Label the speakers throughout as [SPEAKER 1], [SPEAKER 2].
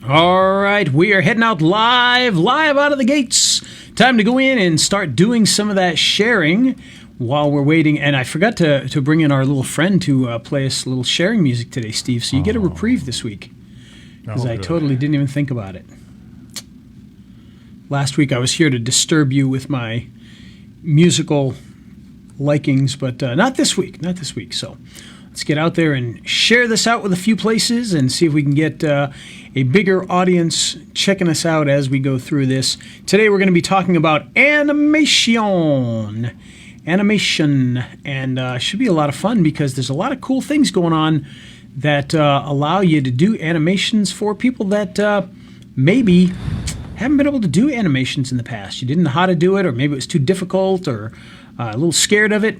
[SPEAKER 1] All right, we are heading out live out of the gates. Time to go in and start doing some of that sharing while we're waiting. And I forgot to bring in our little friend to play us a little sharing music today, Steve. So you get a reprieve this week because I totally didn't even think about it. Last week I was here to disturb you with my musical likings, but not this week. Not this week. So let's get out there and share this out with a few places and see if we can get a bigger audience checking us out as we go through this. Today we're going to be talking about animation. And should be a lot of fun because there's a lot of cool things going on that allow you to do animations for people that maybe haven't been able to do animations in the past. You didn't know how to do it, or maybe it was too difficult, or a little scared of it.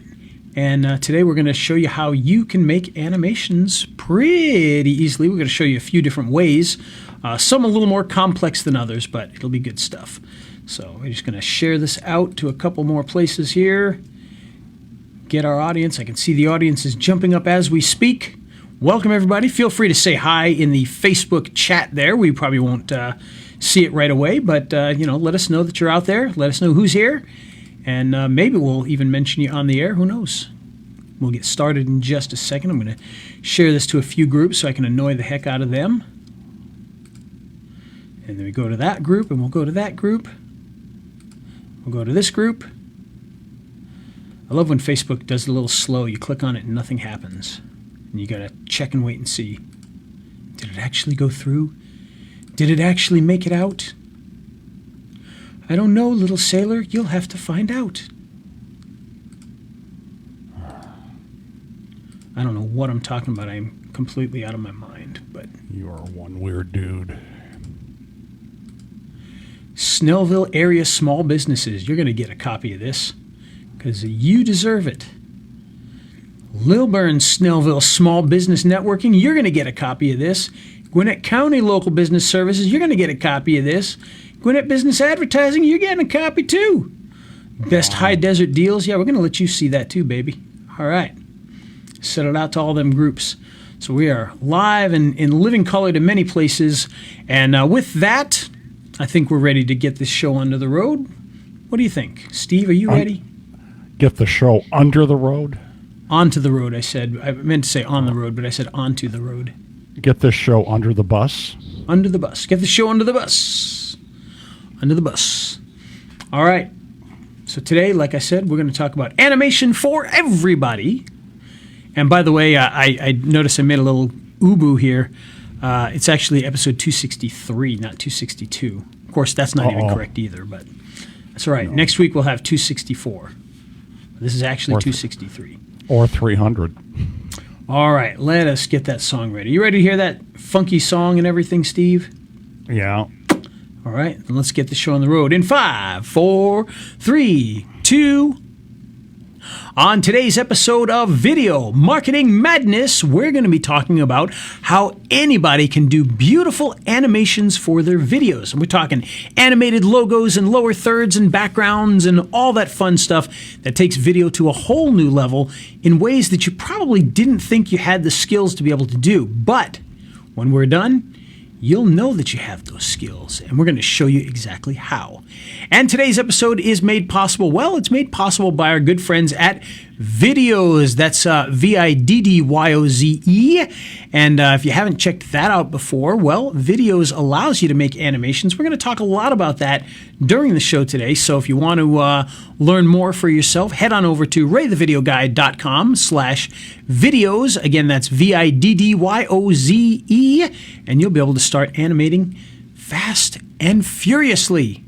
[SPEAKER 1] And today we're going to show you how you can make animations pretty easily. We're going to show you a few different ways, some a little more complex than others, but it'll be good stuff. So we're just going to share this out to a couple more places here. Get our audience. I can see the audience is jumping up as we speak. Welcome, everybody. Feel free to say hi in the Facebook chat there. We probably won't see it right away, but let us know that you're out there. Let us know who's here. And maybe we'll even mention you on the air. Who knows? We'll get started in just a second. I'm going to share this to a few groups so I can annoy the heck out of them. And then we go to that group, and we'll go to that group. We'll go to this group. I love when Facebook does it a little slow. You click on it and nothing happens. And you got to check and wait and see. Did it actually go through? Did it actually make it out? I don't know, little sailor. You'll have to find out. I don't know what I'm talking about. I'm completely out of my mind. But
[SPEAKER 2] you are one weird dude.
[SPEAKER 1] Snellville area small businesses. You're going to get a copy of this because you deserve it. Lilburn Snellville Small Business Networking. You're going to get a copy of this. Gwinnett County Local Business Services. You're going to get a copy of this. Gwinnett Business Advertising, you're getting a copy too. Best High Desert Deals, yeah, we're going to let you see that too, baby. All right. Set it out to all them groups. So we are live and in living color to many places. And with that, I think we're ready to get this show onto the road. What do you think? Steve, are you ready?
[SPEAKER 2] Get the show under the road?
[SPEAKER 1] Onto the road, I said. I meant to say on the road, but I said onto the road.
[SPEAKER 2] Get this show under the bus?
[SPEAKER 1] Under the bus. Get the show under the bus. Under the bus. All right. So today, like I said, we're going to talk about animation for everybody. And by the way, I noticed I made a little ubu here. It's actually episode 263, not 262. Of course, that's not even correct either, but that's all right. No. Next week, we'll have 264. This is actually 263.
[SPEAKER 2] Or 300.
[SPEAKER 1] All right. Let us get that song ready. You ready to hear that funky song and everything, Steve?
[SPEAKER 2] Yeah.
[SPEAKER 1] All right, then let's get the show on the road in 5, 4, 3, 2. On today's episode of Video Marketing Madness, we're going to be talking about how anybody can do beautiful animations for their videos. And we're talking animated logos and lower thirds and backgrounds and all that fun stuff that takes video to a whole new level in ways that you probably didn't think you had the skills to be able to do. But when we're done, you'll know that you have those skills, and we're going to show you exactly how. And today's episode is made possible, it's made possible by our good friends at Videoz. That's ViddyOze. And if you haven't checked that out before, Videoz allows you to make animations. We're going to talk a lot about that during the show today. So if you want to learn more for yourself, head on over to raythevideoguy.com/videos. Again, that's ViddyOze. And you'll be able to start animating fast and furiously.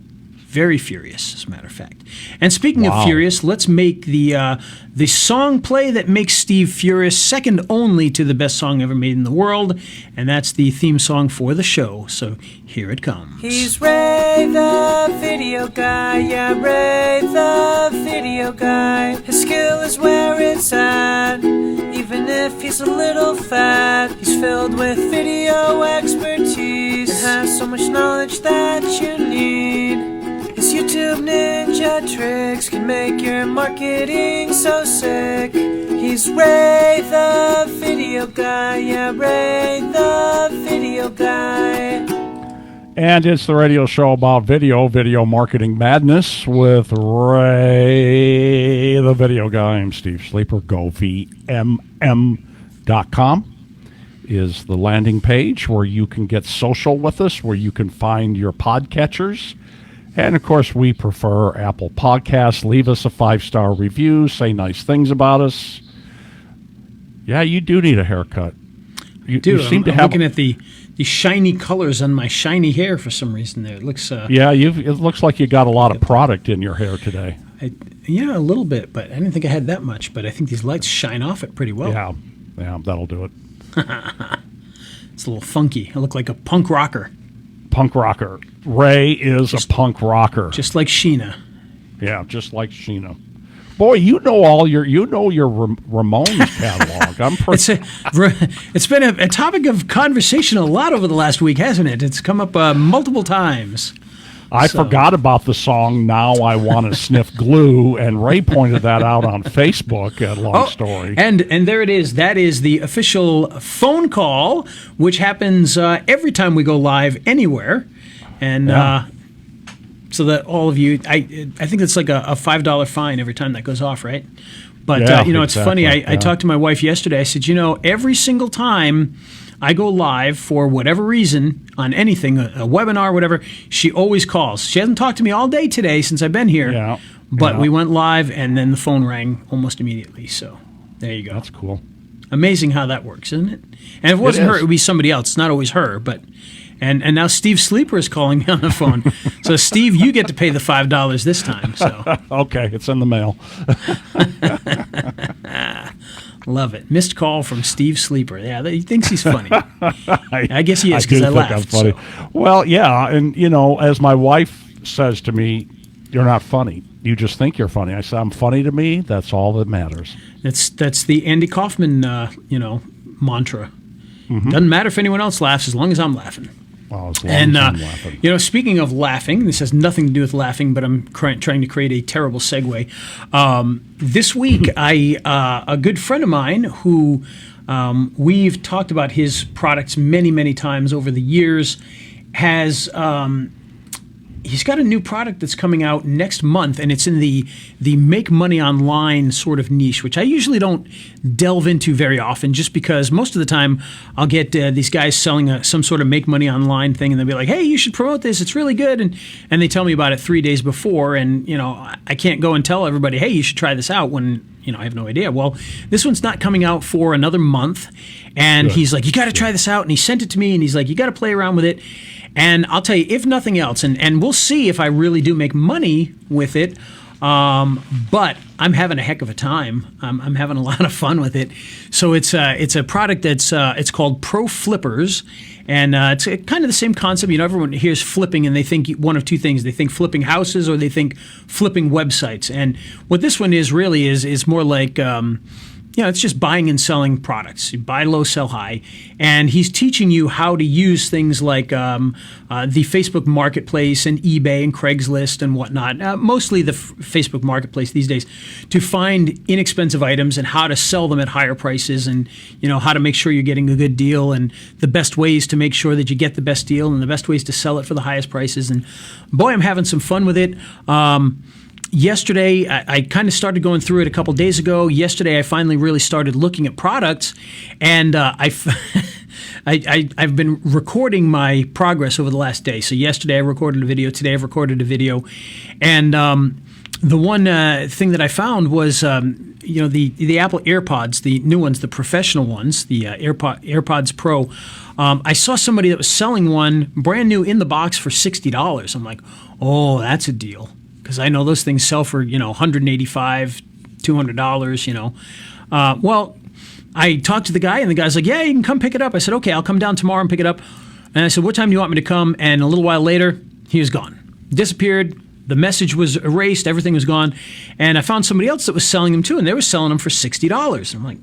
[SPEAKER 1] Very furious, as a matter of fact. And speaking of furious, let's make the song play that makes Steve furious, second only to the best song ever made in the world, and that's the theme song for the show. So here it comes.
[SPEAKER 3] He's Ray the Video Guy, yeah, Ray the Video Guy. His skill is where it's at, even if he's a little fat. He's filled with video expertise and has so much knowledge that you need. His YouTube ninja tricks can make your marketing so sick. He's Ray the Video Guy, yeah, Ray the Video Guy.
[SPEAKER 2] And it's the radio show about video marketing madness with Ray, the video guy. I'm Steve Sleeper. GoVMM.com is the landing page where you can get social with us, where you can find your podcatchers. And, of course, we prefer Apple Podcasts. Leave us a 5-star review. Say nice things about us. Yeah, you do need a haircut. You seem
[SPEAKER 1] I'm looking at the shiny colors on my shiny hair for some reason there. It looks...
[SPEAKER 2] it looks like you got a lot of product in your hair today.
[SPEAKER 1] Yeah, a little bit, but I didn't think I had that much. But I think these lights shine off it pretty well.
[SPEAKER 2] Yeah, that'll do it.
[SPEAKER 1] It's a little funky. I look like a punk rocker.
[SPEAKER 2] Punk rocker. Ray is a punk rocker.
[SPEAKER 1] Just like Sheena.
[SPEAKER 2] Yeah, just like Sheena. Boy, you know your Ramones catalog.
[SPEAKER 1] It's been a topic of conversation a lot over the last week, hasn't it? It's come up multiple times.
[SPEAKER 2] I forgot about the song "Now I Want to Sniff Glue," and Ray pointed that out on Facebook. Long story.
[SPEAKER 1] And there it is. That is the official phone call, which happens every time we go live anywhere, and.
[SPEAKER 2] Yeah.
[SPEAKER 1] So that all of you, I think it's like a $5 fine every time that goes off, right? But, it's funny. I talked to my wife yesterday. I said, every single time I go live for whatever reason on anything, a webinar, whatever, she always calls. She hasn't talked to me all day today since I've been here, but we went live and then the phone rang almost immediately. So there you go.
[SPEAKER 2] That's cool. Amazing
[SPEAKER 1] how that works, isn't it? And if it wasn't her, it would be somebody else. It's not always her, but... And now Steve Sleeper is calling me on the phone. So, Steve, you get to pay the $5 this time. So
[SPEAKER 2] okay, it's in the mail.
[SPEAKER 1] Love it. Missed call from Steve Sleeper. Yeah, he thinks he's funny. I guess he is because I laughed. I'm funny.
[SPEAKER 2] So. Well, yeah, and, as my wife says to me, you're not funny. You just think you're funny. I say, I'm funny to me. That's all that matters.
[SPEAKER 1] That's the Andy Kaufman, mantra.
[SPEAKER 2] Mm-hmm.
[SPEAKER 1] Doesn't matter if anyone else laughs as long as I'm laughing.
[SPEAKER 2] Well, as long as I'm laughing.
[SPEAKER 1] Speaking of laughing, this has nothing to do with laughing, but I'm trying to create a terrible segue. This week, a good friend of mine who we've talked about his products many, many times over the years has... he's got a new product that's coming out next month, and it's in the make money online sort of niche, which I usually don't delve into very often, just because most of the time I'll get these guys selling some sort of make money online thing, and they'll be like, hey, you should promote this. It's really good. And they tell me about it 3 days before, and, I can't go and tell everybody, hey, you should try this out when, I have no idea. Well, this one's not coming out for another month, and he's like, you got to try this out, and he sent it to me, and he's like, you got to play around with it. And I'll tell you, if nothing else, and we'll see if I really do make money with it, but I'm having a heck of a time. I'm having a lot of fun with it. So it's a product that's it's called Pro Flippers, and it's kind of the same concept. Everyone hears flipping and they think one of two things: they think flipping houses or they think flipping websites. And what this one is really is more like. It's just buying and selling products. You buy low, sell high. And he's teaching you how to use things like the Facebook Marketplace and eBay and Craigslist and whatnot, mostly the Facebook Marketplace these days, to find inexpensive items and how to sell them at higher prices and, how to make sure you're getting a good deal and the best ways to make sure that you get the best deal and the best ways to sell it for the highest prices. And boy, I'm having some fun with it. Yesterday, I kind of started going through it a couple days ago. Yesterday, I finally really started looking at products, and I've been recording my progress over the last day. So yesterday, I recorded a video. Today, I've recorded a video, and the one thing that I found was, the Apple AirPods, the new ones, the professional ones, the AirPods Pro. I saw somebody that was selling one brand new in the box for $60. I'm like, oh, that's a deal. Because I know those things sell for, $185, $200, Well, I talked to the guy, and the guy's like, yeah, you can come pick it up. I said, okay, I'll come down tomorrow and pick it up. And I said, what time do you want me to come? And a little while later, he was gone. Disappeared. The message was erased. Everything was gone. And I found somebody else that was selling them, too, and they were selling them for $60. And I'm like,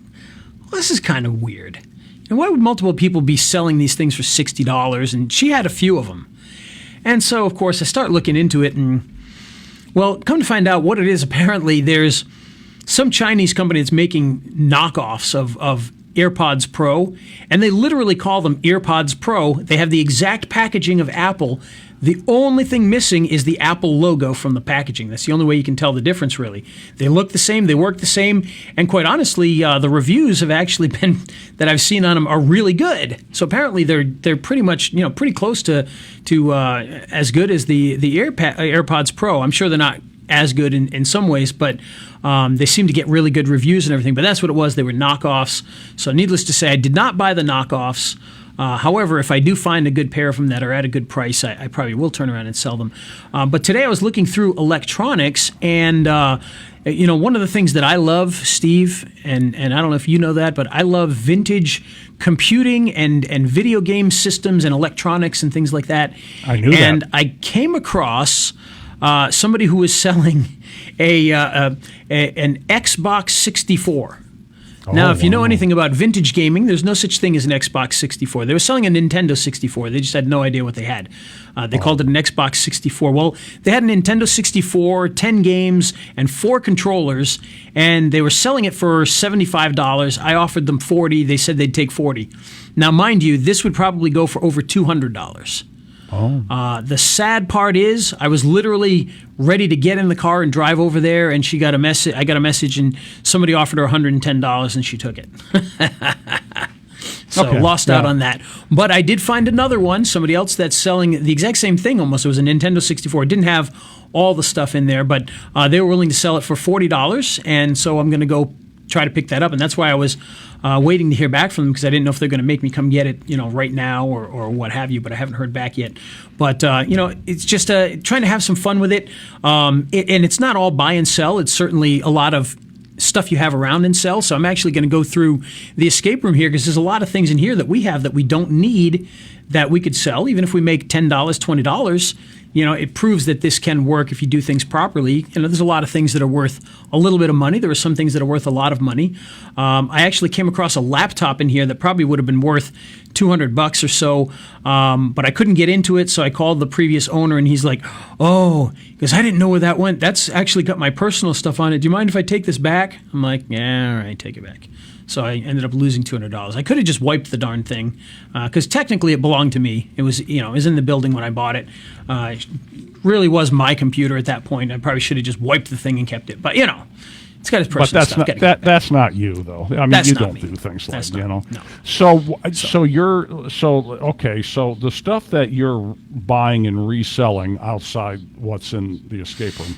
[SPEAKER 1] well, this is kind of weird. And why would multiple people be selling these things for $60? And she had a few of them. And so, of course, I start looking into it, and well, come to find out what it is, apparently there's some Chinese company that's making knockoffs of AirPods Pro, and they literally call them AirPods Pro. They have the exact packaging of Apple. The only thing missing is the Apple logo from the packaging. That's the only way you can tell the difference, really. They look the same, they work the same, and quite honestly, the reviews have actually been, that I've seen on them, are really good. So apparently they're pretty much, pretty close to as good as the AirPods Pro. I'm sure they're not as good in some ways, but they seem to get really good reviews and everything. But that's what it was. They were knockoffs. So needless to say, I did not buy the knockoffs. However, if I do find a good pair of them that are at a good price, I probably will turn around and sell them. But today I was looking through electronics, and one of the things that I love, Steve, and I don't know if you know that, but I love vintage computing and video game systems and electronics and things like that.
[SPEAKER 2] I knew that.
[SPEAKER 1] And I came across somebody who was selling an Xbox 64. Now, if you know anything about vintage gaming, there's no such thing as an Xbox 64. They were selling a Nintendo 64. They just had no idea what they had. They called it an Xbox 64. Well, they had a Nintendo 64, 10 games, and 4 controllers, and they were selling it for $75. I offered them $40. They said they'd take $40. Now, mind you, this would probably go for over $200. The sad part is I was literally ready to get in the car and drive over there, and I got a message, and somebody offered her $110, and she took it. So lost out on that. But I did find another one, somebody else that's selling the exact same thing almost. It was a Nintendo 64. It didn't have all the stuff in there, but they were willing to sell it for $40, and so I'm going to go try to pick that up. And that's why I was waiting to hear back from them, because I didn't know if they're going to make me come get it, right now or what have you. But I haven't heard back yet. But it's just trying to have some fun with it. And it's not all buy and sell. It's certainly a lot of stuff you have around and sell. So I'm actually going to go through the escape room here, because there's a lot of things in here that we have that we don't need that we could sell, even if we make $10, $20. It proves that this can work if you do things properly. There's a lot of things that are worth a little bit of money. There are some things that are worth a lot of money. I actually came across a laptop in here that probably would have been worth $200 or so, but I couldn't get into it, so I called the previous owner, and he's like, because I didn't know where that went. That's actually got my personal stuff on it. Do you mind if I take this back? I'm like, yeah, all right, take it back. So I ended up losing $200. I could have just wiped the darn thing, because technically it belonged to me. It was, it was in the building when I bought it. It really was my computer at that point. I probably should have just wiped the thing and kept it. But it's got its personal stuff.
[SPEAKER 2] But that's not you, though. I mean, you don't do things like that. No. So the stuff that you're buying and reselling outside what's in the escape room,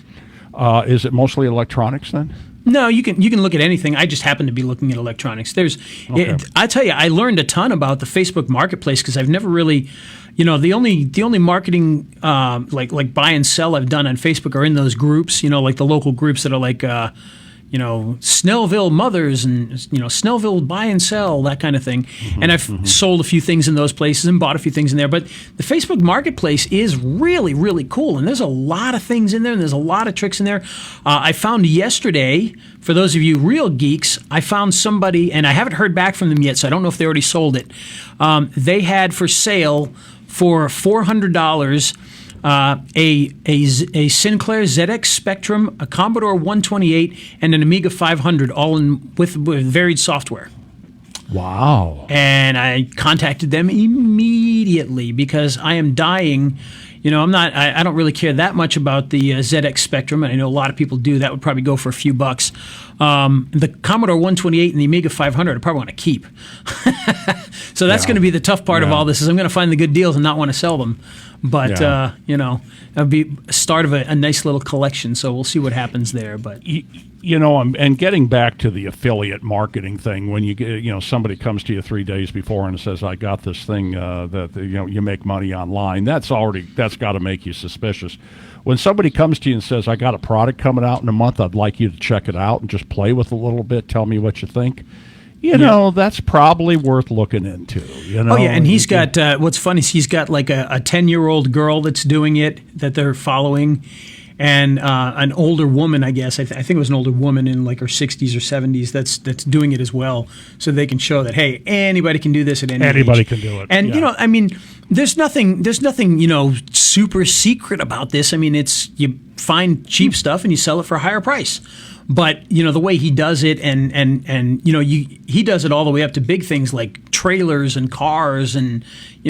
[SPEAKER 2] is it mostly electronics then?
[SPEAKER 1] No, you can look at anything. I just happen to be looking at electronics. I tell you, I learned a ton about the Facebook Marketplace, because I've never really, the only marketing like buy and sell I've done on Facebook are in those groups. Like the local groups that are like Snellville Mothers and, Snellville Buy and Sell, that kind of thing. Mm-hmm, and I've sold a few things in those places and bought a few things in there. But the Facebook Marketplace is really, really cool. And there's a lot of things in there, and there's a lot of tricks in there. I found yesterday, for those of you real geeks, I found somebody, and I haven't heard back from them yet, so I don't know if they already sold it. They had for sale for $400 a Sinclair ZX Spectrum, a Commodore 128, and an Amiga 500, all with varied software.
[SPEAKER 2] Wow.
[SPEAKER 1] And I contacted them immediately, because I am dying. I don't really care that much about the ZX Spectrum, and I know a lot of people do. That would probably go for a few bucks. The Commodore 128 and the Amiga 500 I probably want to keep. So that's going to be the tough part of all this, is I'm going to find the good deals and not want to sell them. But, that would be a start of a nice little collection, so we'll see what happens there. But
[SPEAKER 2] and getting back to the affiliate marketing thing, when you get, somebody comes to you 3 days before and says, I got this thing that, you make money online, that's got to make you suspicious. When somebody comes to you and says, I got a product coming out in a month, I'd like you to check it out and just play with it a little bit, tell me what you think. That's probably worth looking into.
[SPEAKER 1] Oh, yeah, and he's got, what's funny is he's got like a 10-year-old girl that's doing it, that they're following, and an older woman, I guess. I think it was an older woman in like her 60s or 70s that's doing it as well, so they can show that, hey, anybody can do this at any age.
[SPEAKER 2] Anybody can do it.
[SPEAKER 1] And, there's nothing super secret about this. I mean, it's you find cheap stuff and you sell it for a higher price. But the way he does it, and he does it all the way up to big things like trailers and cars and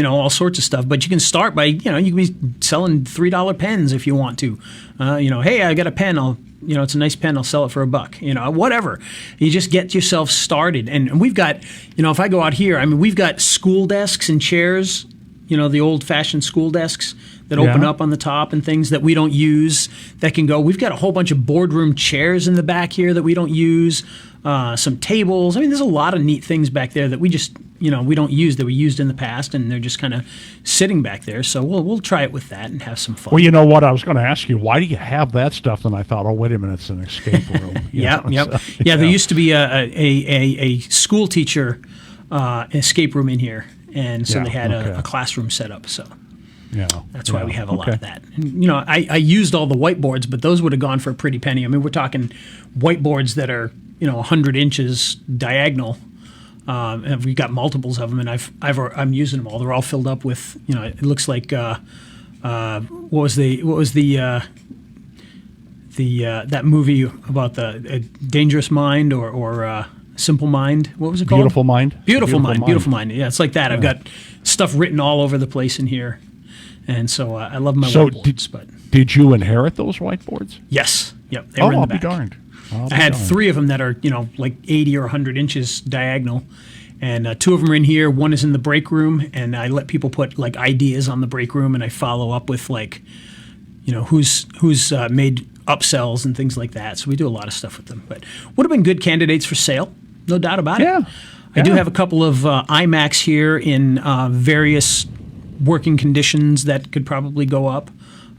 [SPEAKER 1] all sorts of stuff. But you can start by you can be selling $3 pens if you want to. Hey, I got a pen. It's a nice pen. I'll sell it for $1. Whatever. You just get yourself started. And we've got if I go out here, I mean, we've got school desks and chairs. The old-fashioned school desks that open up on the top and things that we don't use that can go. We've got a whole bunch of boardroom chairs in the back here that we don't use, some tables. I mean, there's a lot of neat things back there that we just, we don't use that we used in the past, and they're just kind of sitting back there. So we'll try it with that and have some fun.
[SPEAKER 2] Well, you know what? I was going to ask you, why do you have that stuff? And I thought, oh, wait a minute, it's an escape room.
[SPEAKER 1] Yep. Yeah, there used to be a school teacher escape room in here. And so they had a classroom set up. So that's why we have a lot of that. And, I used all the whiteboards, but those would have gone for a pretty penny. I mean, we're talking whiteboards that are 100 inches diagonal. And we've got multiples of them, and I'm using them all. They're all filled up with it looks like what was the that movie about the Dangerous Mind or Simple Mind. What was it called?
[SPEAKER 2] Beautiful Mind.
[SPEAKER 1] Beautiful Mind. Yeah, it's like that. Yeah. I've got stuff written all over the place in here, and so I love my whiteboards.
[SPEAKER 2] Did you inherit those whiteboards?
[SPEAKER 1] Yes. Yep. They were in the back.
[SPEAKER 2] Be darned.
[SPEAKER 1] I had 3 of them that are like 80 or 100 inches diagonal, and 2 of them are in here. 1 is in the break room, and I let people put like ideas on the break room, and I follow up with like who's made upsells and things like that. So we do a lot of stuff with them, but would have been good candidates for sale. No doubt about it. I do have a couple of iMacs here in various working conditions that could probably go up.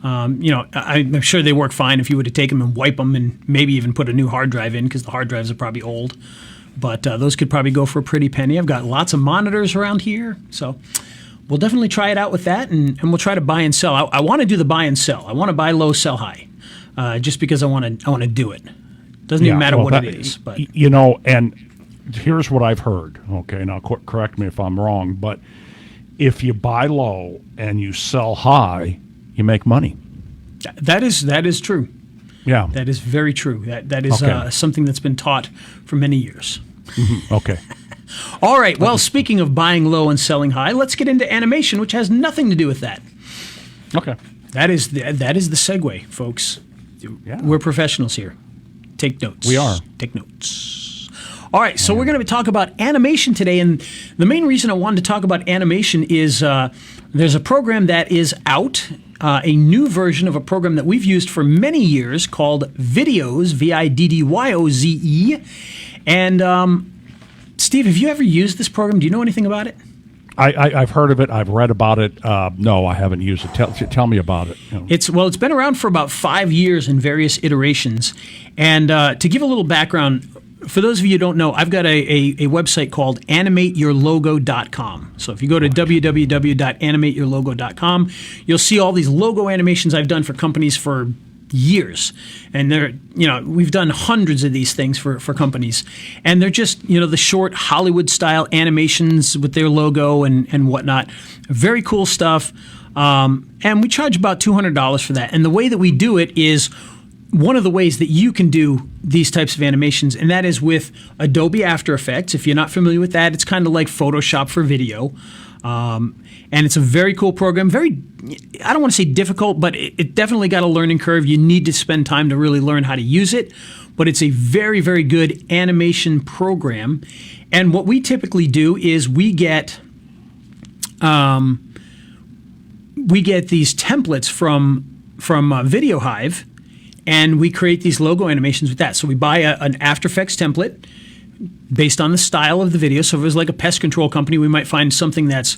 [SPEAKER 1] I'm sure they work fine if you were to take them and wipe them and maybe even put a new hard drive in, because the hard drives are probably old. But those could probably go for a pretty penny. I've got lots of monitors around here, so we'll definitely try it out with that, and we'll try to buy and sell. I want to do the buy and sell. I want to buy low, sell high, just because I want to do it. Doesn't even matter what it is. But
[SPEAKER 2] and here's what I've heard. Okay, now correct me if I'm wrong, but if you buy low and you sell high, you make money.
[SPEAKER 1] That is true.
[SPEAKER 2] Yeah,
[SPEAKER 1] that is very true. That is something that's been taught for many years.
[SPEAKER 2] Mm-hmm. Okay.
[SPEAKER 1] All right. Well, speaking of buying low and selling high, let's get into animation, which has nothing to do with that.
[SPEAKER 2] Okay.
[SPEAKER 1] That is the segue, folks. Yeah. We're professionals here. Take notes.
[SPEAKER 2] We are.
[SPEAKER 1] Take notes. All right, so we're going to talk about animation today, and the main reason I wanted to talk about animation is there's a program that is out, a new version of a program that we've used for many years called Videoze, Vidyoze. And Steve, have you ever used this program? Do you know anything about it?
[SPEAKER 2] I've heard of it. I've read about it. No, I haven't used it. Tell me about it.
[SPEAKER 1] It's been around for about 5 years in various iterations. And to give a little background, for those of you who don't know, I've got a website called animateyourlogo.com. So if you go to www.animateyourlogo.com, you'll see all these logo animations I've done for companies for years. And we've done hundreds of these things for companies. And they're just, the short Hollywood style animations with their logo and whatnot. Very cool stuff. And we charge about $200 for that. And the way that we do it is one of the ways that you can do these types of animations, and that is with Adobe After Effects. If you're not familiar with that, it's kind of like Photoshop for video. And it's a very cool program. I don't want to say difficult, but it definitely got a learning curve. You need to spend time to really learn how to use it. But it's a very, very good animation program. And what we typically do is we get these templates from Video Hive, and we create these logo animations with that. So we buy an After Effects template based on the style of the video. So if it was like a pest control company, we might find something that's,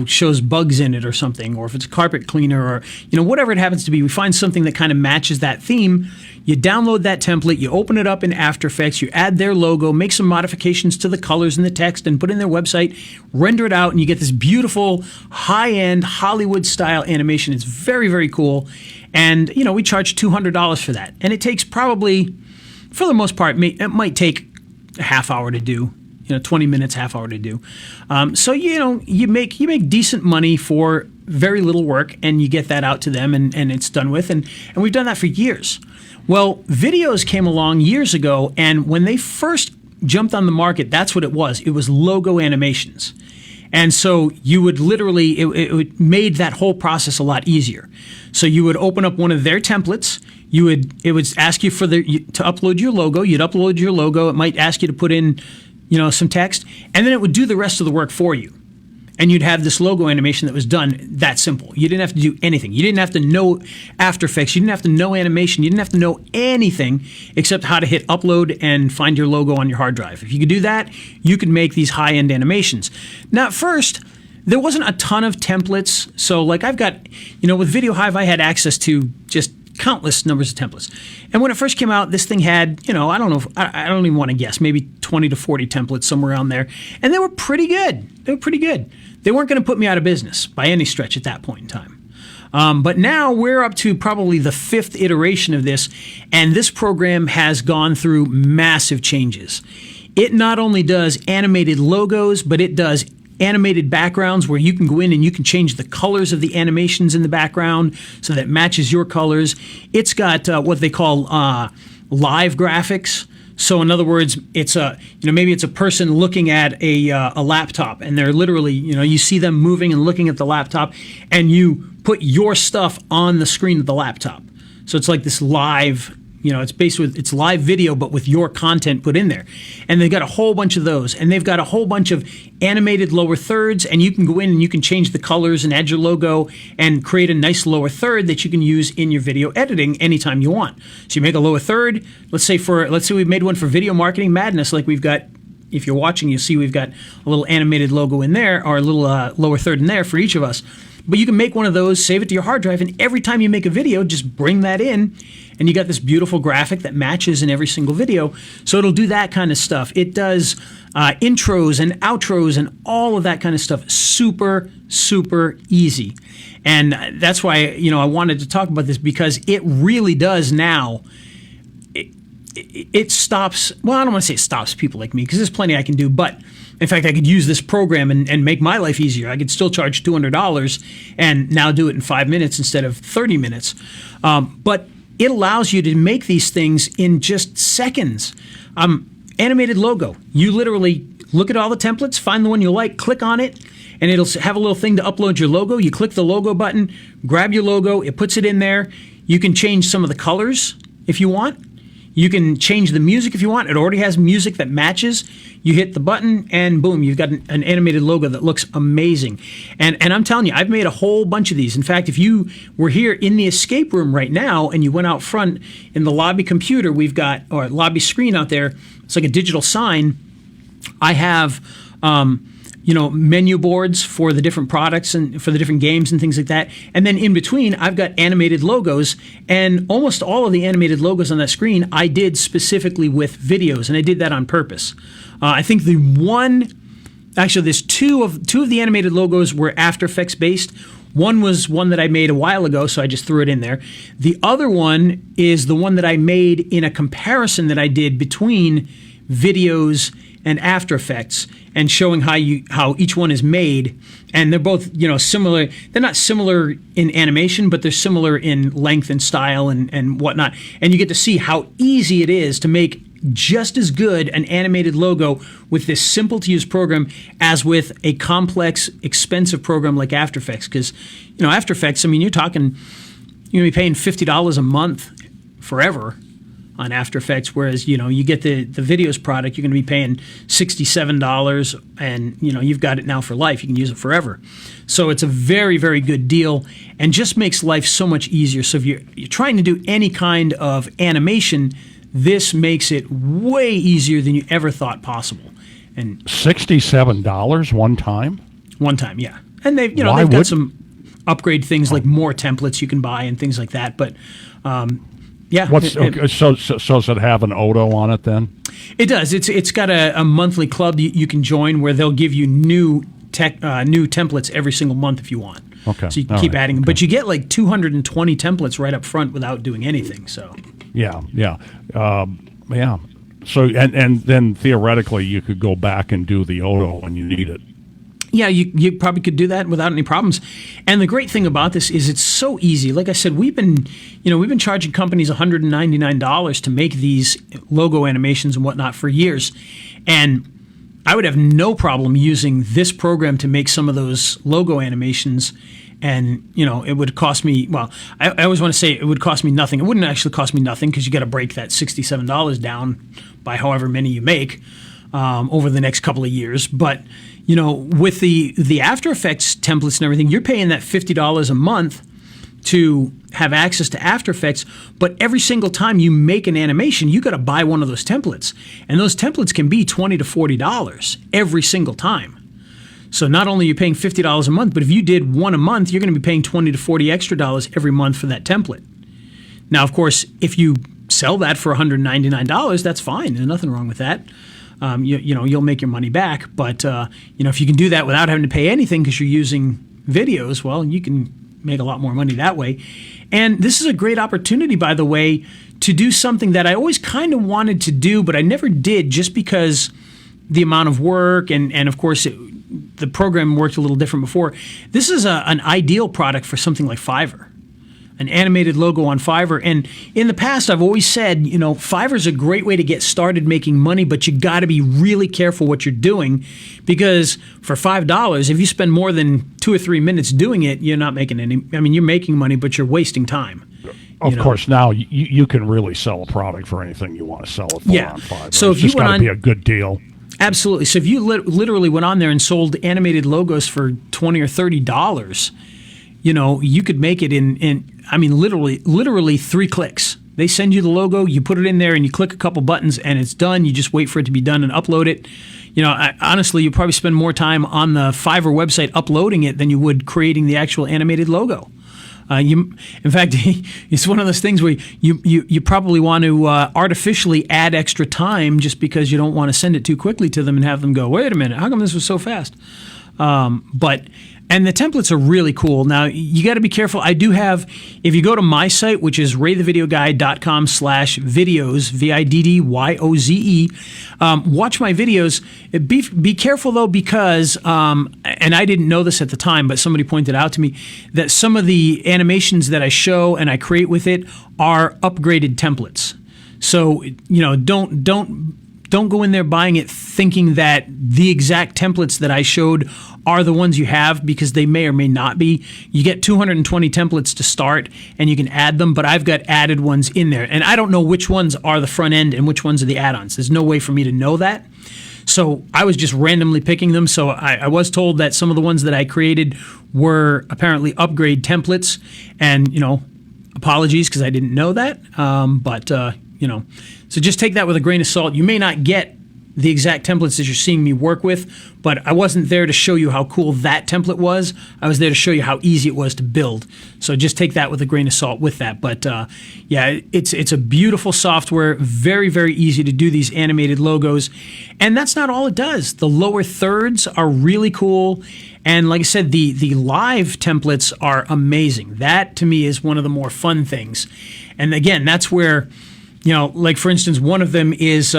[SPEAKER 1] shows bugs in it or something. Or if it's a carpet cleaner or, whatever it happens to be, we find something that kind of matches that theme. You download that template, you open it up in After Effects, you add their logo, make some modifications to the colors and the text and put in their website, render it out, and you get this beautiful, high-end, Hollywood-style animation. It's very, very cool. And, we charge $200 for that. And it takes probably, for the most part, it might take a half hour to do, 20 minutes, half hour to do. So, you make decent money for very little work, and you get that out to them, and it's done with. And we've done that for years. Well, videos came along years ago, and when they first jumped on the market, that's what it was. It was logo animations. And so you would literally, it made that whole process a lot easier. So you would open up one of their templates. It would ask you to upload your logo. You'd upload your logo. It might ask you to put in, some text, and then it would do the rest of the work for you. And you'd have this logo animation that was done that simple. You didn't have to do anything. You didn't have to know After Effects. You didn't have to know animation. You didn't have to know anything except how to hit upload and find your logo on your hard drive. If you could do that, you could make these high-end animations. Now, at first, there wasn't a ton of templates. So, like I've got, with Video Hive, I had access to just countless numbers of templates. And when it first came out, this thing had, I don't know, I don't even want to guess, maybe 20 to 40 templates, somewhere around there. And they were pretty good. They weren't going to put me out of business by any stretch at that point in time. But now we're up to probably the 5th iteration of this, and this program has gone through massive changes. It not only does animated logos, but it does animated backgrounds where you can go in and you can change the colors of the animations in the background so that it matches your colors. It's got what they call live graphics. So in other words, it's maybe it's a person looking at a laptop, and they're literally, you see them moving and looking at the laptop, and you put your stuff on the screen of the laptop. So it's like this live, it's live video, but with your content put in there. And they've got a whole bunch of those, and they've got a whole bunch of animated lower thirds, and you can go in and you can change the colors and add your logo and create a nice lower third that you can use in your video editing anytime you want. So you make a lower third. Let's say we've made one for Video Marketing Madness, like we've got. If you're watching, you'll see we've got a little animated logo in there, or a little lower third in there for each of us. But you can make one of those, save it to your hard drive, and every time you make a video, just bring that in, and you got this beautiful graphic that matches in every single video. So it'll do that kind of stuff. It does intros and outros and all of that kind of stuff. Super, super easy. And that's why, I wanted to talk about this, because it really does now. It stops, well, I don't want to say it stops people like me, because there's plenty I can do, but in fact, I could use this program and make my life easier. I could still charge $200 and now do it in 5 minutes instead of 30 minutes. But it allows you to make these things in just seconds. Animated logo. You literally look at all the templates, find the one you like, click on it, and it'll have a little thing to upload your logo. You click the logo button, grab your logo, it puts it in there. You can change some of the colors if you want. You can change the music if you want. It already has music that matches. You hit the button, and boom, you've got an animated logo that looks amazing. And I'm telling you, I've made a whole bunch of these. In fact, if you were here in the escape room right now and you went out front in the lobby computer, we've got, or lobby screen out there, it's like a digital sign. I have menu boards for the different products and for the different games and things like that. And then in between, I've got animated logos, and almost all of the animated logos on that screen I did specifically with videos, and I did that on purpose. I think there's two of the animated logos were After Effects based. One was one that I made a while ago, so I just threw it in there. The other one is the one that I made in a comparison that I did between videos and After Effects, and showing how each one is made. And they're both similar. They're not similar in animation, but they're similar in length and style and whatnot. And you get to see how easy it is to make just as good an animated logo with this simple to use program as with a complex, expensive program like After Effects. Because After Effects, you're going to be paying $50 a month forever on After Effects, whereas you get the videos product, you're going to be paying $67, and you've got it now for life. You can use it forever. So it's a very, very good deal, and just makes life so much easier. So if you're trying to do any kind of animation, this makes it way easier than you ever thought possible. And
[SPEAKER 2] $67 one time?
[SPEAKER 1] One time, yeah. And they've got some upgrade things like more templates you can buy and things like that, but. Yeah.
[SPEAKER 2] So does it have an Odo on it then?
[SPEAKER 1] It does. It's got a monthly club you can join where they'll give you new templates every single month if you want.
[SPEAKER 2] Okay.
[SPEAKER 1] So you can keep adding them, but you get like 220 templates right up front without doing anything. So. Yeah.
[SPEAKER 2] So and then theoretically you could go back and do the Odo when you need it.
[SPEAKER 1] Yeah, you probably could do that without any problems. And the great thing about this is it's so easy. Like I said, we've been charging companies $199 to make these logo animations and whatnot for years. And I would have no problem using this program to make some of those logo animations. And, it would cost me, well, I always want to say it would cost me nothing. It wouldn't actually cost me nothing because you got to break that $67 down by however many you make over the next couple of years. But, with the After Effects templates and everything, you're paying that $50 a month to have access to After Effects, but every single time you make an animation, you got to buy one of those templates. And those templates can be $20 to $40 every single time. So not only are you paying $50 a month, but if you did one a month, you're going to be paying $20 to $40 extra dollars every month for that template. Now, of course, if you sell that for $199, that's fine. There's nothing wrong with that. You'll make your money back. But if you can do that without having to pay anything because you're using videos, well, you can make a lot more money that way. And this is a great opportunity, by the way, to do something that I always kind of wanted to do, but I never did just because the amount of work and of course, the program worked a little different before. This is an ideal product for something like Fiverr, an animated logo on Fiverr. And in the past, I've always said, Fiverr's a great way to get started making money, but you got to be really careful what you're doing because for $5, if you spend more than 2 or 3 minutes doing it, you're not making any. I mean, you're making money, but you're wasting time.
[SPEAKER 2] Of course, now you can really sell a product for anything you want to sell it for on Fiverr.
[SPEAKER 1] So
[SPEAKER 2] it's just got to be a good deal.
[SPEAKER 1] Absolutely. So if you literally went on there and sold animated logos for $20 or $30, you could make it in literally 3 clicks. They send you the logo, you put it in there, and you click a couple buttons, and it's done. You just wait for it to be done and upload it. Honestly, you probably spend more time on the Fiverr website uploading it than you would creating the actual animated logo. In fact, it's one of those things where you probably want to artificially add extra time just because you don't want to send it too quickly to them and have them go, wait a minute, how come this was so fast? And the templates are really cool. Now, you got to be careful. I do have, if you go to my site, which is raythevideoguy.com/videos, VIDDYOZE, watch my videos. Be careful, though, because, and I didn't know this at the time, but somebody pointed out to me that some of the animations that I show and I create with it are upgraded templates. So, don't go in there buying it thinking that the exact templates that I showed are the ones you have because they may or may not be. You get 220 templates to start and you can add them, but I've got added ones in there. And I don't know which ones are the front end and which ones are the add-ons. There's no way for me to know that. So I was just randomly picking them. So I was told that some of the ones that I created were apparently upgrade templates. And, apologies because I didn't know that. So just take that with a grain of salt. You may not get the exact templates that you're seeing me work with, but I wasn't there to show you how cool that template was. I was there to show you how easy it was to build. So just take that with a grain of salt with that. But it's a beautiful software, very, very easy to do these animated logos. And that's not all it does. The lower thirds are really cool. And like I said, the live templates are amazing. That to me is one of the more fun things. And again, that's where, like for instance, one of them is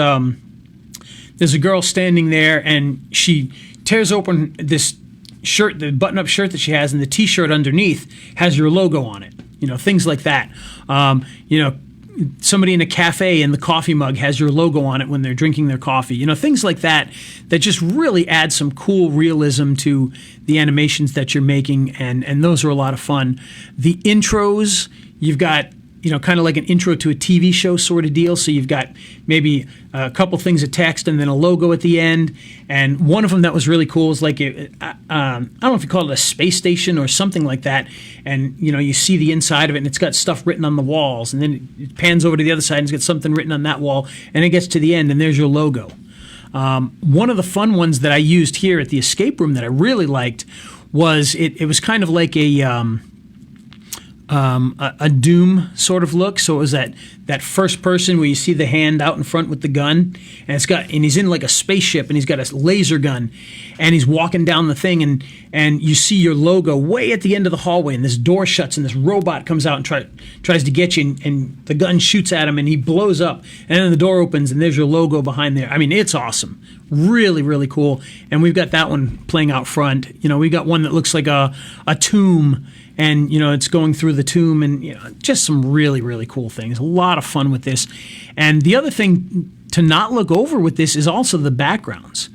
[SPEAKER 1] there's a girl standing there and she tears open this shirt, the button-up shirt that she has, and the T-shirt underneath has your logo on it. Things like that. Somebody in a cafe and the coffee mug has your logo on it when they're drinking their coffee. Things like that just really add some cool realism to the animations that you're making, and those are a lot of fun. The intros, you've got kind of like an intro to a TV show sort of deal. So you've got maybe a couple things of text and then a logo at the end. And one of them that was really cool is like, I don't know if you call it a space station or something like that. And, you see the inside of it and it's got stuff written on the walls. And then it pans over to the other side and it's got something written on that wall. And it gets to the end and there's your logo. One of the fun ones that I used here at the escape room that I really liked was it was kind of like a a Doom sort of look. So it was that first person where you see the hand out in front with the gun, and he's in like a spaceship, and he's got a laser gun, and he's walking down the thing, and you see your logo way at the end of the hallway, and this door shuts, and this robot comes out and tries to get you, and the gun shoots at him, and he blows up, and then the door opens, and there's your logo behind there. I mean, it's awesome. Really, really cool. And we've got that one playing out front. We got one that looks like a tomb, and it's going through the tomb, and just some really, really cool things. A lot of fun with this. And the other thing to not look over with this is also the backgrounds.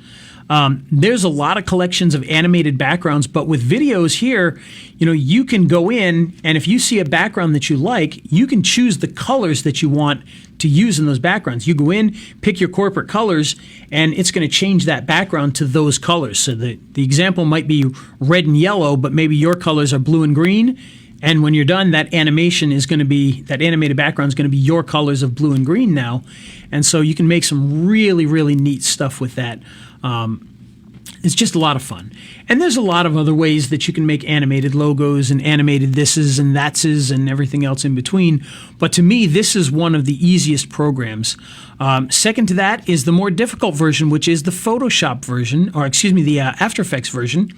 [SPEAKER 1] There's a lot of collections of animated backgrounds, but with videos here, you can go in, and if you see a background that you like, you can choose the colors that you want to use in those backgrounds. You go in, pick your corporate colors, and it's going to change that background to those colors. So the example might be red and yellow, but maybe your colors are blue and green. And when you're done, that animated background is going to be your colors of blue and green now. And so you can make some really, really neat stuff with that. It's just a lot of fun. And there's a lot of other ways that you can make animated logos and animated thises and thatses and everything else in between. But to me, this is one of the easiest programs. Second to that is the more difficult version, which is the Photoshop version, the After Effects version.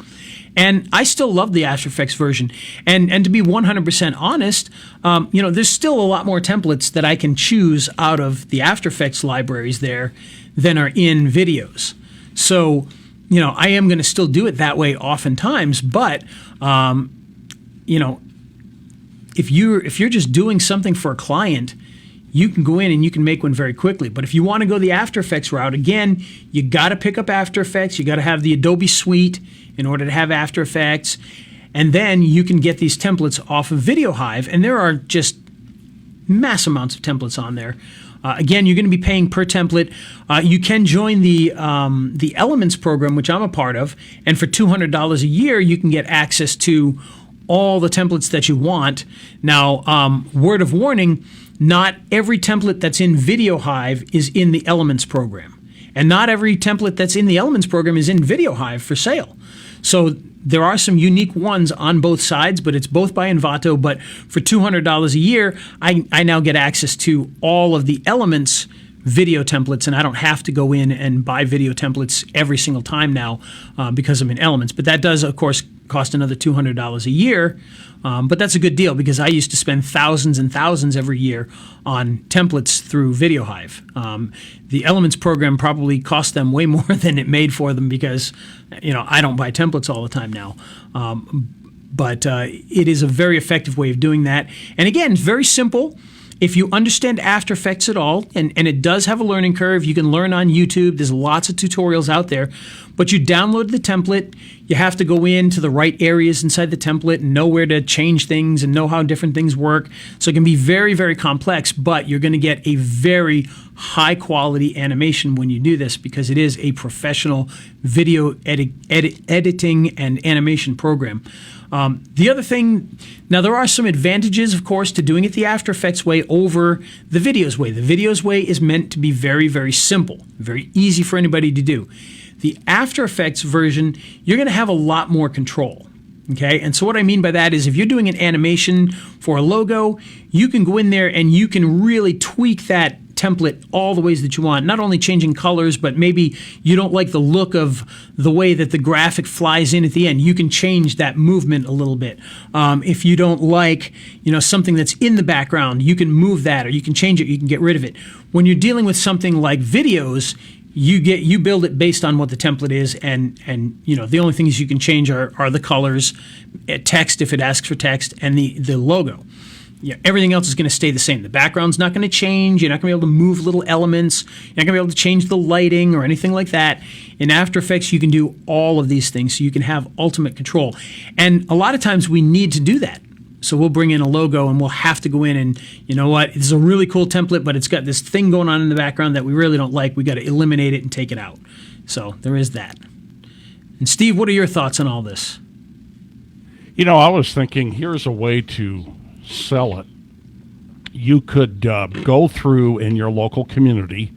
[SPEAKER 1] And I still love the After Effects version. And to be 100% honest, there's still a lot more templates that I can choose out of the After Effects libraries there than are in videos. So, I am going to still do it that way oftentimes, but, if you're just doing something for a client, you can go in and you can make one very quickly. But if you want to go the After Effects route, again, you got to pick up After Effects. You got to have the Adobe suite in order to have After Effects. And then you can get these templates off of VideoHive. And there are just mass amounts of templates on there. Again, you're going to be paying per template. You can join the Elements program, which I'm a part of. And for $200 a year, you can get access to all the templates that you want. Now, word of warning, not every template that's in VideoHive is in the Elements program. And not every template that's in the Elements program is in VideoHive for sale. So there are some unique ones on both sides, but it's both by Envato. But for $200 a year, I now get access to all of the Elements video templates, and I don't have to go in and buy video templates every single time now because I'm in Elements. But that does, of course, cost another $200 a year. But that's a good deal because I used to spend thousands and thousands every year on templates through VideoHive. The Elements program probably cost them way more than it made for them because, I don't buy templates all the time now. But it is a very effective way of doing that. And again, it's very simple. If you understand After Effects at all, and it does have a learning curve, you can learn on YouTube. There's lots of tutorials out there. But you download the template. You have to go into the right areas inside the template and know where to change things and know how different things work. So it can be very, very complex, but you're going to get a very high-quality animation when you do this because it is a professional video editing and animation program. The other thing, now there are some advantages, of course, to doing it the After Effects way over the Videos way. The Videos way is meant to be very, very simple, very easy for anybody to do. The After Effects version, you're going to have a lot more control. Okay, and so what I mean by that is if you're doing an animation for a logo, you can go in there and you can really tweak that template all the ways that you want, not only changing colors, but maybe you don't like the look of the way that the graphic flies in at the end. You can change that movement a little bit. If you don't like, something that's in the background, you can move that or you can change it, you can get rid of it. When you're dealing with something like videos, you build it based on what the template is, and the only things you can change are the colors, text if it asks for text, and the logo. Yeah, everything else is going to stay the same. The background's not going to change. You're not going to be able to move little elements. You're not going to be able to change the lighting or anything like that. In After Effects, you can do all of these things, so you can have ultimate control. And a lot of times we need to do that. So we'll bring in a logo and we'll have to go in and, you know what, this is a really cool template, but it's got this thing going on in the background that we really don't like. We got to eliminate it and take it out. So there is that. And Steve, what are your thoughts on all this?
[SPEAKER 2] I was thinking, here's a way to sell it. You could go through in your local community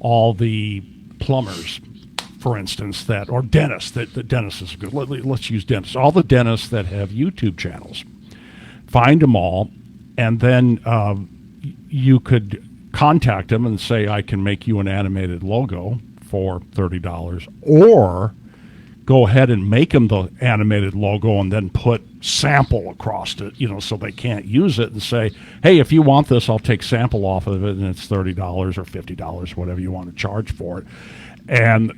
[SPEAKER 2] all the plumbers, for instance, or dentists. That dentists is good. Let's use dentists. All the dentists that have YouTube channels. find them all, and then you could contact them and say, I can make you an animated logo for $30, or go ahead and make them the animated logo and then put sample across it, so they can't use it, and say, hey, if you want this, I'll take sample off of it, and it's $30 or $50, whatever you want to charge for it. And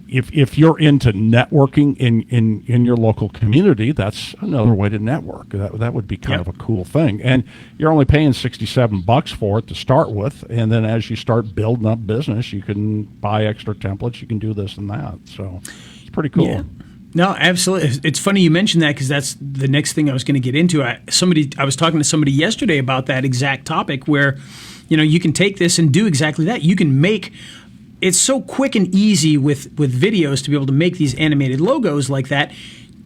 [SPEAKER 2] if you're into networking in your local community, that's another way to network. That would be kind of a cool thing. And you're only paying $67 for it to start with, and then as you start building up business, you can buy extra templates, you can do this and that. So it's pretty cool.
[SPEAKER 1] Yeah. No, absolutely. It's funny you mentioned that, because that's the next thing I was going to get into. I was talking to somebody yesterday about that exact topic, where you can take this and do exactly that. You can make it's so quick and easy with videos to be able to make these animated logos like that.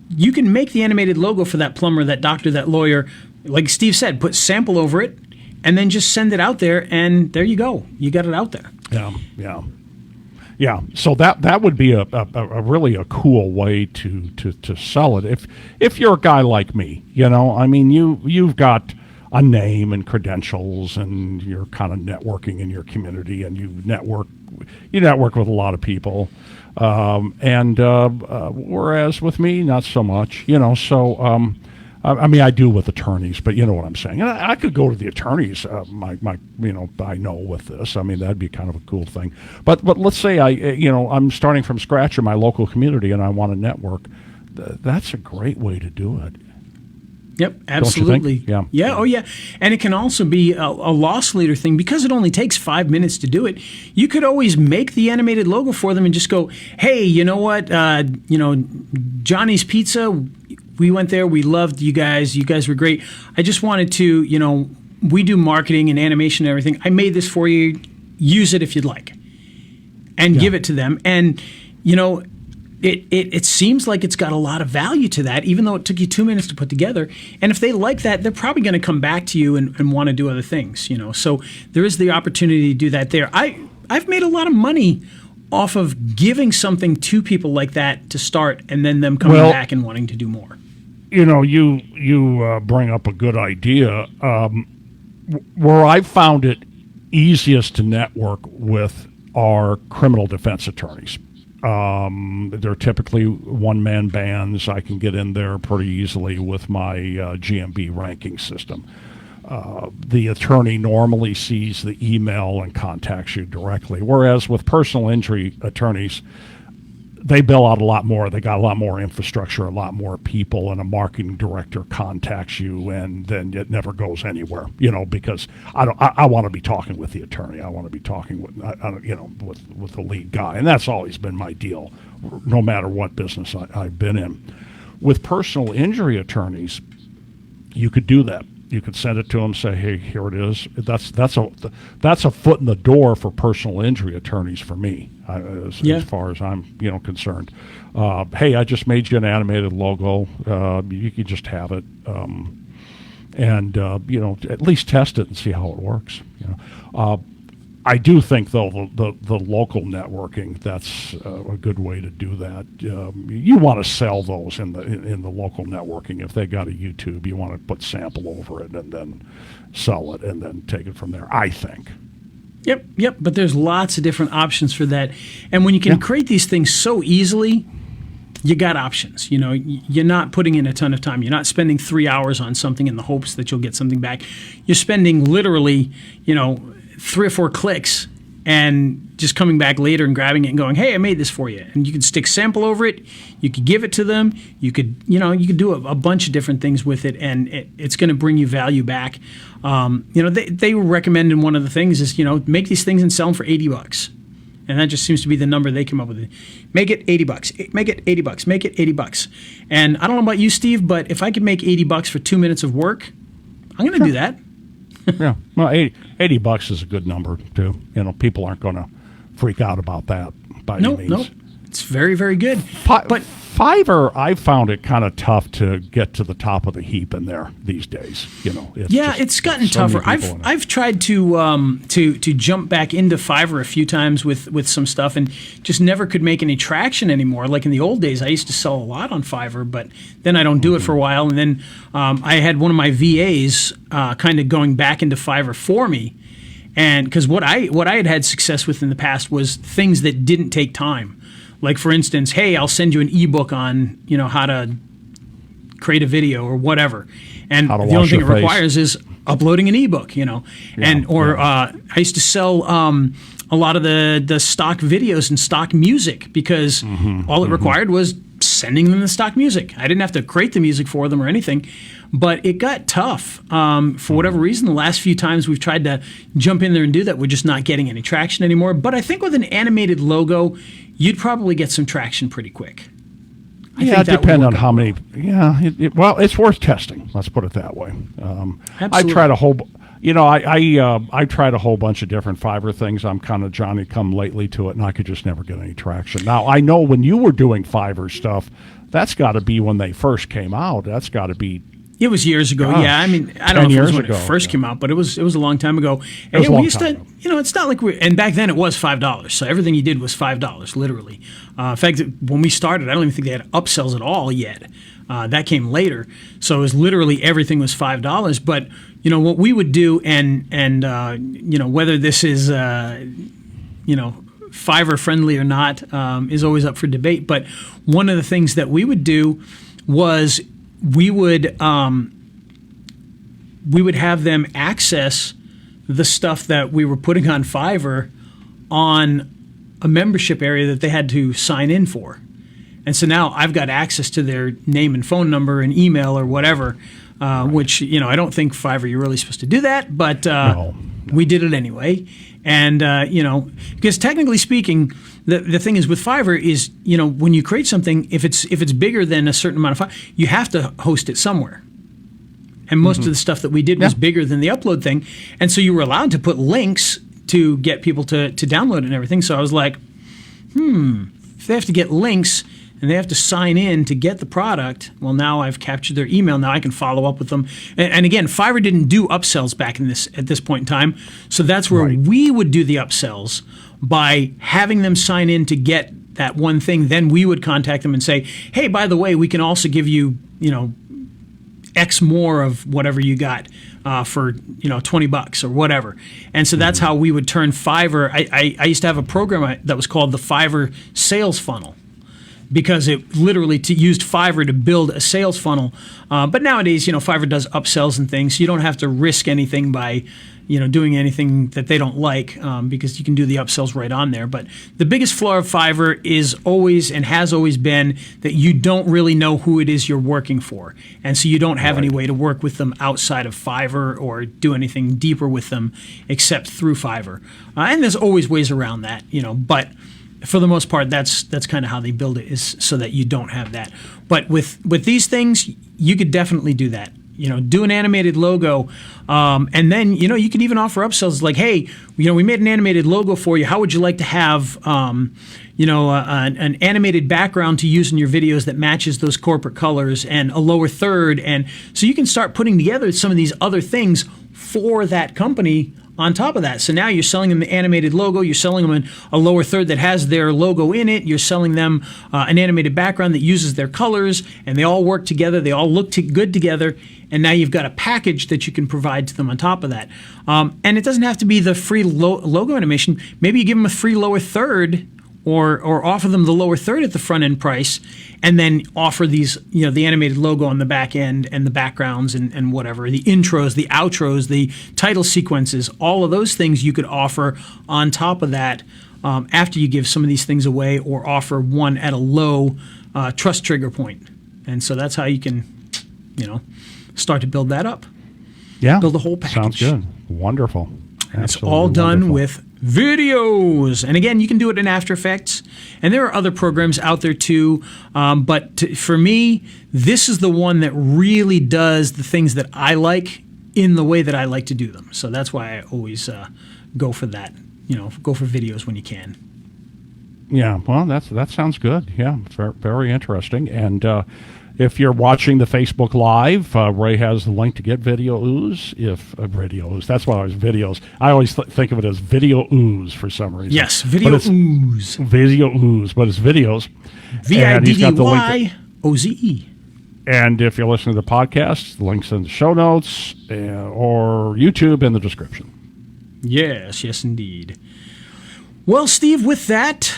[SPEAKER 1] You can make the animated logo for that plumber, that doctor, that lawyer, like Steve said, put sample over it, and then just send it out there, and there you go. You got it out there.
[SPEAKER 2] Yeah. So that would be a really a cool way to sell it. If you're a guy like me, you've got a name and credentials, and you're kind of networking in your community, and you network with a lot of people, whereas with me, not so much. I do with attorneys, but you know what I'm saying. And I could go to the attorneys, I know with this. That'd be kind of a cool thing. But let's say I'm starting from scratch in my local community, and I want to network. That's a great way to do it.
[SPEAKER 1] Yep, absolutely.
[SPEAKER 2] Yeah.
[SPEAKER 1] Oh, yeah. And it can also be a loss leader thing, because it only takes 5 minutes to do it. You could always make the animated logo for them and just go, hey, you know what? Johnny's Pizza, we went there. We loved you guys. You guys were great. I just wanted to, we do marketing and animation and everything. I made this for you. Use it if you'd like. And give it to them. And, It seems like it's got a lot of value to that, even though it took you 2 minutes to put together. And if they like that, they're probably going to come back to you and want to do other things, So there is the opportunity to do that there. I've made a lot of money off of giving something to people like that to start, and then them coming back and wanting to do more.
[SPEAKER 2] You bring up a good idea. Where I've found it easiest to network with are criminal defense attorneys. They're typically one-man bands. I can get in there pretty easily with my GMB ranking system. The attorney normally sees the email and contacts you directly, whereas with personal injury attorneys, they bill out a lot more. They got a lot more infrastructure, a lot more people, and a marketing director contacts you, and then it never goes anywhere. Because I want to be talking with the attorney. I want to be talking with the lead guy, and that's always been my deal, no matter what business I've been in. With personal injury attorneys, you could do that. You could send it to them, say, "Hey, here it is." That's a foot in the door for personal injury attorneys for me, as far as I'm concerned. Hey, I just made you an animated logo. You can just have it, and at least test it and see how it works. I do think, though, the local networking, that's a good way to do that. You want to sell those in the local networking. If they got a YouTube, you want to put sample over it and then sell it and then take it from there, I think.
[SPEAKER 1] Yep. But there's lots of different options for that. And when you can create these things so easily, you got options. You're not putting in a ton of time. You're not spending 3 hours on something in the hopes that you'll get something back. You're spending literally, 3 or 4 clicks and just coming back later and grabbing it and going, hey, I made this for you. And you can stick sample over it. You could give it to them. You could do a bunch of different things with it, and it's going to bring you value back. They recommend, in one of the things is, make these things and sell them for $80. And that just seems to be the number they came up with. Make it $80. Make it $80. Make it $80. And I don't know about you, Steve, but if I could make $80 for 2 minutes of work, I'm going to do that.
[SPEAKER 2] Yeah, well, $80 is a good number too. People aren't going to freak out about that by any means.
[SPEAKER 1] No, It's very, very good.
[SPEAKER 2] But Fiverr, I found it kind of tough to get to the top of the heap in there these days.
[SPEAKER 1] It's gotten tougher. I've tried to jump back into Fiverr a few times with some stuff, and just never could make any traction anymore. Like in the old days, I used to sell a lot on Fiverr, but then I don't do it for a while, and then I had one of my VAs kind of going back into Fiverr for me, and because what I had success with in the past was things that didn't take time. Like, for instance, hey, I'll send you an ebook on, how to create a video or whatever. And the only thing it requires is uploading an ebook, I used to sell a lot of the stock videos and stock music because all it required was sending them the stock music. I didn't have to create the music for them or anything. But it got tough. For whatever reason, the last few times we've tried to jump in there and do that, we're just not getting any traction anymore. But I think with an animated logo, you'd probably get some traction pretty quick.
[SPEAKER 2] It depends on how many. Yeah, well, it's worth testing. Let's put it that way. I tried a whole. I tried a whole bunch of different Fiverr things. I'm kind of Johnny come lately to it, and I could just never get any traction. Now, I know when you were doing Fiverr stuff, that's got to be when they first came out. That's got to be.
[SPEAKER 1] It was years ago. Gosh, yeah, I mean, I don't know if it was when it first came out, but it was a long time ago. And we used to, it's not like and back then it was $5. So everything you did was $5, literally. In fact, when we started, I don't even think they had upsells at all yet. That came later. So it was literally everything was $5. But, what we would do and whether this is, Fiverr friendly or not is always up for debate. But one of the things that we would do was we would have them access the stuff that we were putting on Fiverr on a membership area that they had to sign in for. And so now I've got access to their name and phone number and email or whatever, which, I don't think Fiverr, you're really supposed to do that, but no. We did it anyway. And, because technically speaking, the thing is with Fiverr is, when you create something, if it's bigger than a certain amount of Fiverr, you have to host it somewhere. And most of the stuff that we did was bigger than the upload thing. And so you were allowed to put links to get people to download it and everything. So I was like, if they have to get links and they have to sign in to get the product, well, now I've captured their email. Now I can follow up with them. And again, Fiverr didn't do upsells back at this point in time. So that's where we would do the upsells by having them sign in to get that one thing. Then we would contact them and say, hey, by the way, we can also give you, X more of whatever you got for $20 or whatever. And so that's how we would turn Fiverr. I used to have a program that was called the Fiverr Sales Funnel, because it literally used Fiverr to build a sales funnel. But nowadays, Fiverr does upsells and things. So you don't have to risk anything by doing anything that they don't like, because you can do the upsells right on there. But the biggest flaw of Fiverr is always and has always been that you don't really know who it is you're working for. And so you don't have any way to work with them outside of Fiverr or do anything deeper with them except through Fiverr. And there's always ways around that, but for the most part, that's kind of how they build it, is so that you don't have that. But with these things, you could definitely do that. Do an animated logo, and then you can even offer upsells like, hey, we made an animated logo for you. How would you like to have an animated background to use in your videos that matches those corporate colors, and a lower third, and so you can start putting together some of these other things for that company on top of that. So now you're selling them the animated logo, you're selling them a lower third that has their logo in it, you're selling them an animated background that uses their colors, and they all work together, they all look good together, and now you've got a package that you can provide to them on top of that. And it doesn't have to be the free logo animation. Maybe you give them a free lower third, or offer them the lower third at the front end price, and then offer these, the animated logo on the back end and the backgrounds and whatever, the intros, the outros, the title sequences, all of those things you could offer on top of that after you give some of these things away, or offer one at a low trust trigger point. And so that's how you can, start to build that up.
[SPEAKER 2] Yeah.
[SPEAKER 1] Build the whole package.
[SPEAKER 2] Sounds good. Wonderful.
[SPEAKER 1] It's all done with videos. And again, you can do it in After Effects. And there are other programs out there too. For me, this is the one that really does the things that I like in the way that I like to do them. So that's why I always go for that. Go for videos when you can.
[SPEAKER 2] Yeah, well, that sounds good. Yeah, very interesting. And if you're watching the Facebook Live, Ray has the link to get Video Ooze. Video Ooze, that's what I was videos. I always think of it as Video Ooze for some reason.
[SPEAKER 1] Yes, Video Ooze.
[SPEAKER 2] Video Ooze, but it's videos.
[SPEAKER 1] VIDDYOZE.
[SPEAKER 2] And if you're listening to the podcast, the link's in the show notes or YouTube in the description.
[SPEAKER 1] Yes, indeed. Well, Steve, with that,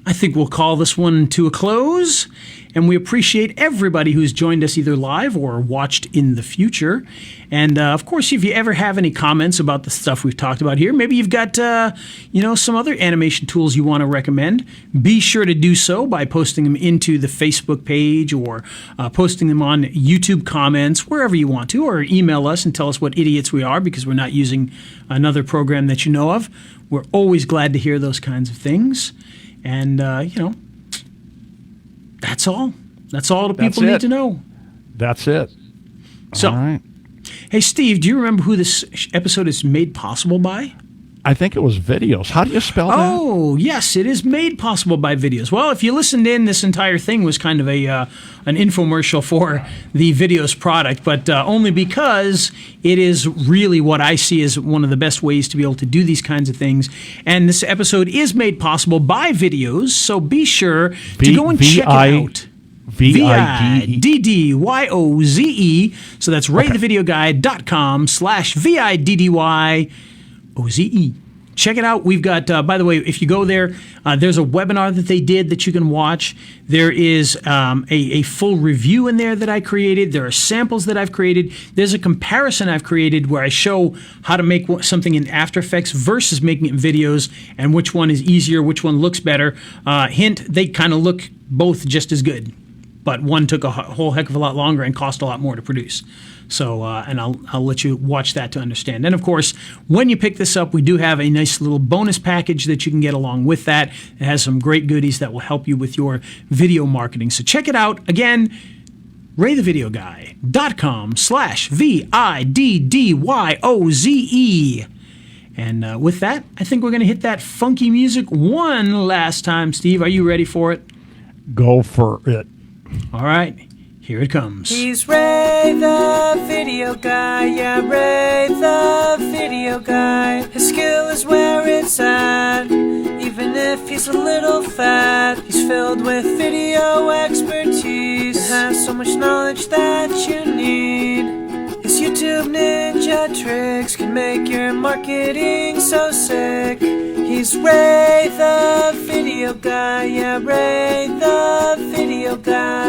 [SPEAKER 1] I think we'll call this one to a close. And we appreciate everybody who's joined us either live or watched in the future. And, of course, if you ever have any comments about the stuff we've talked about here, maybe you've got, some other animation tools you want to recommend, be sure to do so by posting them into the Facebook page or posting them on YouTube comments, wherever you want to, or email us and tell us what idiots we are because we're not using another program that you know of. We're always glad to hear those kinds of things. And, that's all. That's all the people need to know.
[SPEAKER 2] That's it.
[SPEAKER 1] So,
[SPEAKER 2] all right.
[SPEAKER 1] Hey, Steve, do you remember who this episode is made possible by?
[SPEAKER 2] I think it was Videos. How do you spell that?
[SPEAKER 1] Oh, yes, it is made possible by Videos. Well, if you listened in, this entire thing was kind of an infomercial for the Videos product, but only because it is really what I see as one of the best ways to be able to do these kinds of things. And this episode is made possible by Videos, so be sure to go and check it out. VIDDYOZE. So that's raythevideoguy.com/VIDDYOZE. Check it out. We've got, by the way, if you go there, there's a webinar that they did that you can watch. There is a full review in there that I created. There are samples that I've created. There's a comparison I've created where I show how to make something in After Effects versus making it in videos and which one is easier, which one looks better. Hint, they kind of look both just as good. But one took a whole heck of a lot longer and cost a lot more to produce. So, and I'll let you watch that to understand. And, of course, when you pick this up, we do have a nice little bonus package that you can get along with that. It has some great goodies that will help you with your video marketing. So check it out. Again, raythevideoguy.com/VIDDYOZE. And with that, I think we're going to hit that funky music one last time. Steve, are you ready for it?
[SPEAKER 2] Go for it.
[SPEAKER 1] All right, here it comes.
[SPEAKER 3] He's Ray the Video Guy, yeah, Ray the Video Guy. His skill is where it's at, even if he's a little fat. He's filled with video expertise and has so much knowledge that you need. His YouTube ninja tricks can make your marketing so sick. He's Ray the Video Guy, yeah, Ray the Video Guy.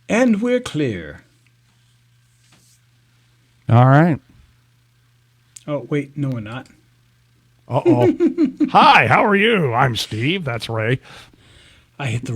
[SPEAKER 1] And we're clear.
[SPEAKER 2] All right.
[SPEAKER 1] Oh, wait, no, we're not.
[SPEAKER 2] Uh-oh. Hi, how are you? I'm Steve. That's Ray.
[SPEAKER 1] I hit the